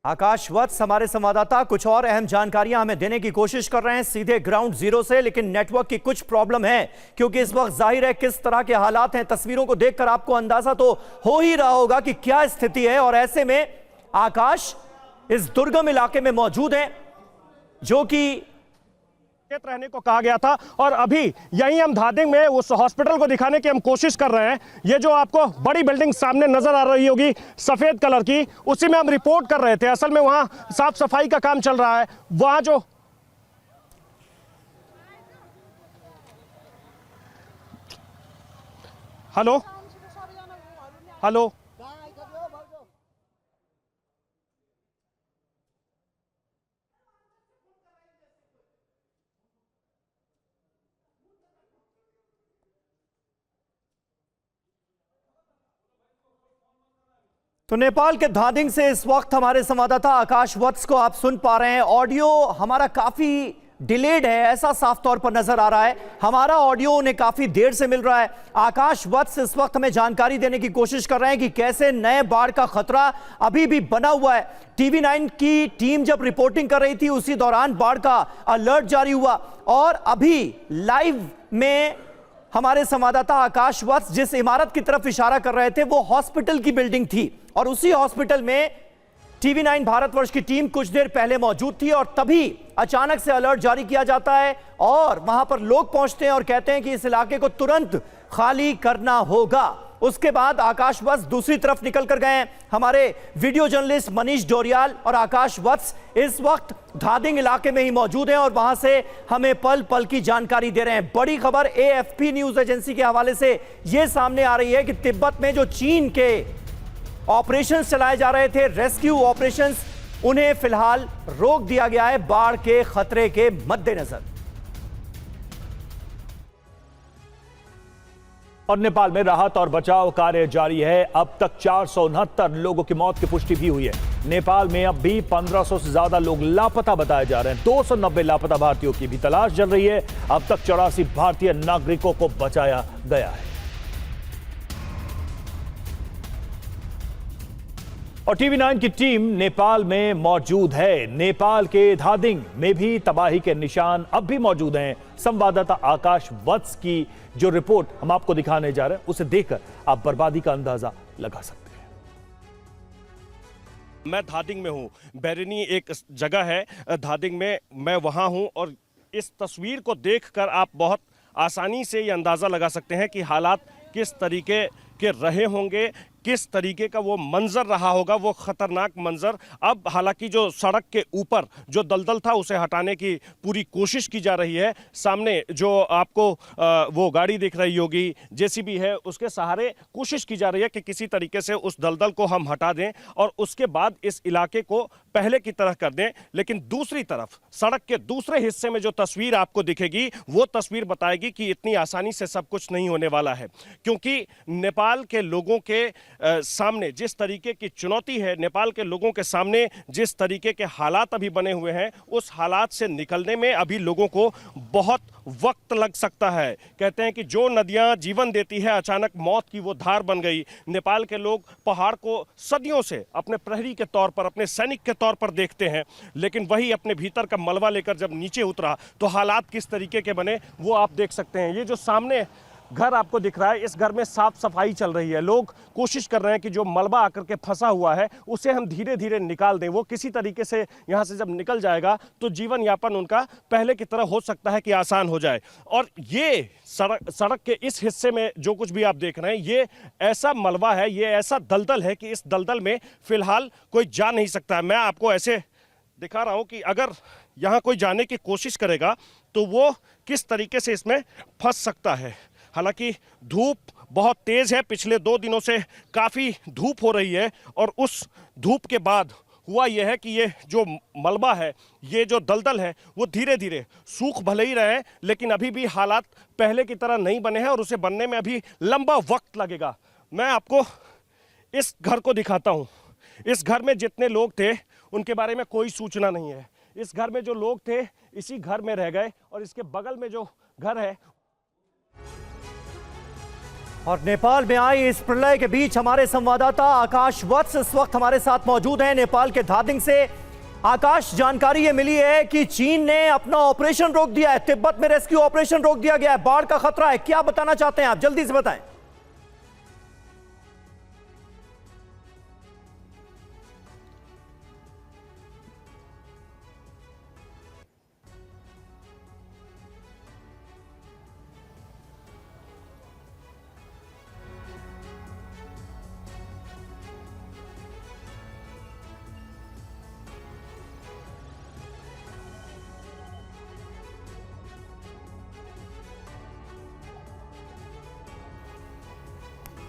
आकाश वत्स हमारे संवाददाता कुछ और अहम जानकारियां हमें देने की कोशिश कर रहे हैं सीधे ग्राउंड जीरो से, लेकिन नेटवर्क की कुछ प्रॉब्लम है क्योंकि इस वक्त जाहिर है किस तरह के हालात हैं। तस्वीरों को देखकर आपको अंदाजा तो हो ही रहा होगा कि क्या स्थिति है। और ऐसे में आकाश इस दुर्गम इलाके में मौजूद है जो कि रहने को कहा गया था और अभी यहीं हम धादिंग में उस हॉस्पिटल को दिखाने की हम कोशिश कर रहे हैं। ये जो आपको बड़ी बिल्डिंग सामने नजर आ रही होगी सफेद कलर की, उसी में हम रिपोर्ट कर रहे थे। असल में वहां साफ सफाई का काम चल रहा है। वहां जो हेलो हेलो तो नेपाल के धादिंग से इस वक्त हमारे संवाददाता आकाश वत्स को आप सुन पा रहे हैं। ऑडियो हमारा काफी डिलेड है, ऐसा साफ तौर पर नजर आ रहा है। हमारा ऑडियो उन्हें काफी देर से मिल रहा है। आकाश वत्स इस वक्त हमें जानकारी देने की कोशिश कर रहे हैं कि कैसे नए बाढ़ का खतरा अभी भी बना हुआ है। टीवी 9 की टीम जब रिपोर्टिंग कर रही थी उसी दौरान बाढ़ का अलर्ट जारी हुआ और अभी लाइव में हमारे संवाददाता आकाश वत्स जिस इमारत की तरफ इशारा कर रहे थे वो हॉस्पिटल की बिल्डिंग थी और उसी हॉस्पिटल में टीवी 9 भारतवर्ष की टीम कुछ देर पहले मौजूद थी और तभी अचानक से अलर्ट जारी किया जाता है और वहां पर लोग पहुंचते हैं और कहते हैं कि इस इलाके को तुरंत खाली करना होगा। उसके बाद आकाश वत्स दूसरी तरफ निकल कर गए हैं। हमारे वीडियो जर्नलिस्ट मनीष डोरियाल और आकाश वत्स इस वक्त धादिंग इलाके में ही मौजूद हैं और वहां से हमें पल पल की जानकारी दे रहे हैं। बड़ी खबर एएफपी न्यूज एजेंसी के हवाले से यह सामने आ रही है कि तिब्बत में जो चीन के ऑपरेशंस चलाए जा रहे थे, रेस्क्यू ऑपरेशंस, उन्हें फिलहाल रोक दिया गया है बाढ़ के खतरे के मद्देनजर। और नेपाल में राहत और बचाव कार्य जारी है। अब तक 469 लोगों की मौत की पुष्टि भी हुई है। नेपाल में अब भी 1500 से ज्यादा लोग लापता बताए जा रहे हैं। 290 लापता भारतीयों की भी तलाश चल रही है। अब तक 84 भारतीय नागरिकों को बचाया गया है। और टीवी 9 की टीम नेपाल में मौजूद है। नेपाल के धादिंग में भी तबाही के निशान अब भी मौजूद हैं। संवाददाता आकाश वत्स की जो रिपोर्ट हम आपको दिखाने जा रहे हैं उसे देखकर आप बर्बादी का अंदाजा लगा सकते हैं। मैं धादिंग में हूँ। बैरिनी एक जगह है धादिंग में, मैं वहाँ हूँ और इस तस्वीर को देखकर आप बहुत आसानी से ये अंदाज़ा लगा सकते हैं कि हालात किस तरीके के रहे होंगे, किस तरीके का वो मंजर रहा होगा, वो खतरनाक मंजर। अब हालांकि जो सड़क के ऊपर जो दलदल था उसे हटाने की पूरी कोशिश की जा रही है। सामने जो आपको वो गाड़ी दिख रही होगी, जेसीबी है, उसके सहारे कोशिश की जा रही है कि किसी तरीके से उस दलदल को हम हटा दें और उसके बाद इस इलाके को पहले की तरह कर दें। लेकिन दूसरी तरफ सड़क के दूसरे हिस्से में जो तस्वीर आपको दिखेगी वो तस्वीर बताएगी कि इतनी आसानी से सब कुछ नहीं होने वाला है, क्योंकि नेपाल के लोगों के सामने जिस तरीके की चुनौती है, नेपाल के लोगों के सामने जिस तरीके के हालात अभी बने हुए हैं, उस हालात से निकलने में अभी लोगों को बहुत वक्त लग सकता है। कहते हैं कि जो नदियां जीवन देती है अचानक मौत की वो धार बन गई। नेपाल के लोग पहाड़ को सदियों से अपने प्रहरी के तौर पर, अपने सैनिक के तौर पर देखते हैं, लेकिन वही अपने भीतर का मलबा लेकर जब नीचे उतरा तो हालात किस तरीके के बने वो आप देख सकते हैं। ये जो सामने घर आपको दिख रहा है, इस घर में साफ सफाई चल रही है। लोग कोशिश कर रहे हैं कि जो मलबा आकर के फंसा हुआ है उसे हम धीरे धीरे निकाल दें। वो किसी तरीके से यहाँ से जब निकल जाएगा तो जीवन यापन उनका पहले की तरह हो सकता है कि आसान हो जाए। और ये सड़क के इस हिस्से में जो कुछ भी आप देख रहे हैं ये ऐसा मलबा है, ये ऐसा दलदल है कि इस दलदल में फिलहाल कोई जा नहीं सकता है। मैं आपको ऐसे दिखा रहा हूँ कि अगर यहाँ कोई जाने की कोशिश करेगा तो वो किस तरीके से इसमें फंस सकता है। हालांकि धूप बहुत तेज़ है, पिछले 2 दिनों से काफ़ी धूप हो रही है और उस धूप के बाद हुआ यह है कि ये जो मलबा है, ये जो दलदल है वो धीरे धीरे सूख भले ही रहे हैं, लेकिन अभी भी हालात पहले की तरह नहीं बने हैं और उसे बनने में अभी लंबा वक्त लगेगा। मैं आपको इस घर को दिखाता हूँ। इस घर में जितने लोग थे उनके बारे में कोई सूचना नहीं है। इस घर में जो लोग थे इसी घर में रह गए और इसके बगल में जो घर है और नेपाल में आई इस प्रलय के बीच हमारे संवाददाता आकाश वत्स इस वक्त हमारे साथ मौजूद हैं नेपाल के धादिंग से। आकाश, जानकारी ये मिली है कि चीन ने अपना ऑपरेशन रोक दिया है, तिब्बत में रेस्क्यू ऑपरेशन रोक दिया गया है, बाढ़ का खतरा है, क्या बताना चाहते हैं आप, जल्दी से बताएं।